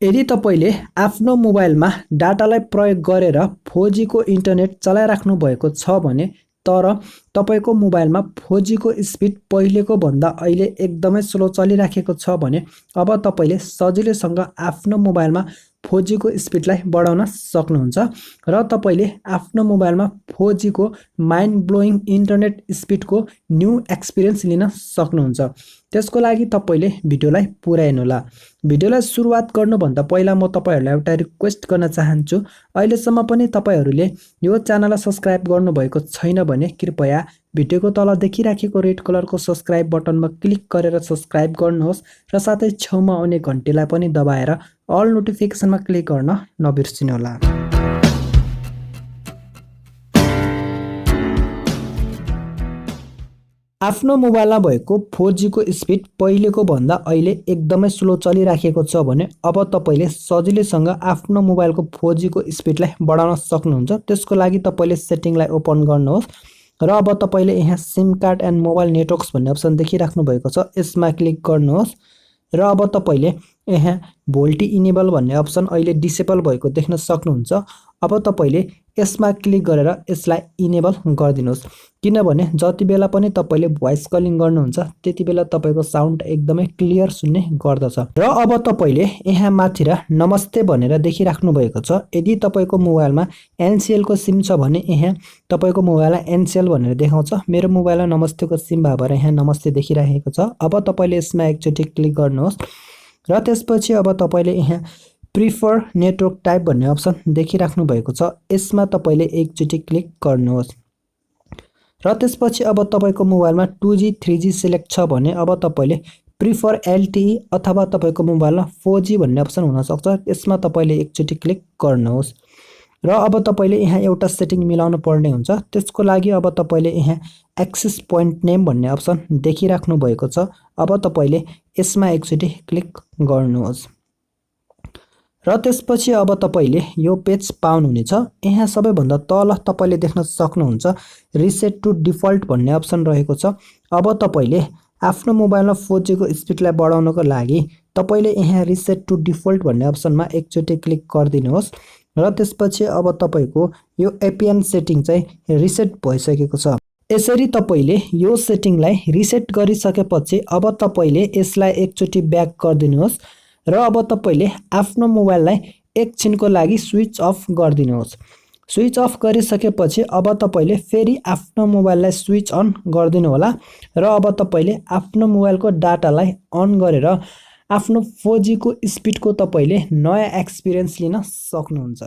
यदि तपाईले आफ्नो मोबाइलमा डाटालाई प्रयोग गरेर 4G को इन्टरनेट चलाइराख्नु भएको छ भने तर तपाईको मोबाइलमा 4G को स्पिड पहिलेको भन्दा अहिले एकदमै स्लो चलिराखेको छ भने अब तपाईले सजिलैसँग आफ्नो मोबाइलमा 4G को स्पिडलाई बढाउन सक्नुहुन्छ र तपाईले आफ्नो मोबाइलमा 4G को माइन्ड ब्लोइङ इन्टरनेट स्पिडको न्यू एक्सपिरियन्स लिन सक्नुहुन्छ। त्यसको लागि तपाईले भिडियोलाई पुरा हेर्नुहोला। भिडियोलाई सुरुवात गर्नुभन्दा पहिला म तपाईहरुलाई एउटा रिक्वेस्ट गर्न चाहन्छु। अहिलेसम्म पनि तपाईहरुले यो च्यानललाई सब्स्क्राइब गर्नुभएको छैन भने कृपया भिडियोको तल देखिराखेको रेड कलरको सब्स्क्राइब बटनमा क्लिक गरेर सब्स्क्राइब गर्नुहोस् र साथै छेउमा आउने घण्टीलाई पनि दबाएर अल नोटिफिकेसनमा क्लिक गर्न नबिर्सिनुहोला। आफ्नो मोबाइलमा भएको 4G को स्पिड पहिलेको भन्दा अहिले एकदमै स्लो चलिराखेको छ भने अब तपाईले सजिलैसँग आफ्नो मोबाइलको 4G को स्पिडलाई बढाउन सक्नुहुन्छ। त्यसको लागि तपाईले सेटिङलाई ओपन गर्नुहोस् र अब तपाईले यहाँ SIM card and mobile networks भन्ने अप्सन देखिराख्नु भएको छ, यसमा क्लिक गर्नुहोस् र अब तपाईले यहाँ भोल्टी इनेबल भन्ने अप्सन अहिले डिसेबल भएको देख्न सक्नुहुन्छ। अब तपाईले यसमा क्लिक गरेर यसलाई इनेबल गरिदिनुहोस्, किनभने जति बेला पनि तपाईले भोइस कलिङ गर्नुहुन्छ त्यतिबेला तपाईको साउन्ड एकदमै क्लियर सुन्ने गर्दछ। र अब तपाईले यहाँ माथि र नमस्ते भनेर देखिराख्नु भएको छ। यदि तपाईको मोबाइलमा Ncell को सिम छ भने यहाँ तपाईको मोबाइलमा Ncell भनेर देखाउँछ। मेरो मोबाइलमा नमस्ते को सिम भएर यहाँ नमस्ते देखिरहेको छ। अब तपाईले यसमा एकचोटी क्लिक गर्नुहोस् र त्यसपछि अब तपाईले यहाँ प्रिफर नेटवर्क टाइप भन्ने अप्सन देखिराख्नु भएको छ, यसमा तपाईले एकचोटी क्लिक गर्नुहोस् र त्यसपछि अब तपाईको मोबाइलमा 2G 3G सिलेक्ट छ भने अब तपाईले प्रिफर LTE अथवा तपाईको मोबाइलमा 4G भन्ने अप्सन हुन सक्छ, यसमा तपाईले एकचोटी क्लिक गर्नुहोस् र अब तपाईले यहाँ एउटा सेटिङ मिलाउनु पर्ने हुन्छ। त्यसको लागि अब तपाईले यहाँ एक्सेस पोइन्ट नेम भन्ने अप्सन देखिराख्नु भएको छ, अब तपाईले यसमा एकचोटी क्लिक गर्नुहोस् र त्यसपछि अब तपाईले यो पेज पाउनुहुनेछ। यहाँ सबैभन्दा तल तपाईले देख्न सक्नुहुन्छ रिसेट टु डिफल्ट भन्ने अप्सन रहेको छ। अब तपाईले आफ्नो मोबाइलमा 4G को स्पिडलाई बढाउनको लागि तपाईले यहाँ रिसेट टु डिफल्ट भन्ने अप्सनमा एकचोटी क्लिक गरिदिनुहोस् र त्यसपछि अब तपाईको यो एपिएन सेटिङ चाहिँ रिसेट भइसकेको छ। यसरी तपाईले यो सेटिङलाई रिसेट गरिसकेपछि अब तपाईले यसलाई एकचोटी ब्याक गरिदिनुहोस् र अब तपाईले आफ्नो मोबाइललाई एकछिनको लागि स्विच अफ गरिदिनुहोस्। स्विच अफ गरिसकेपछि अब तपाईले फेरि आफ्नो मोबाइललाई स्विच अन गरिदिनु होला र अब तपाईले आफ्नो मोबाइलको डाटालाई अन गरेर आफ्नो 4G को स्पिडको तपाईले नयाँ एक्सपिरियन्स लिन सक्नुहुन्छ।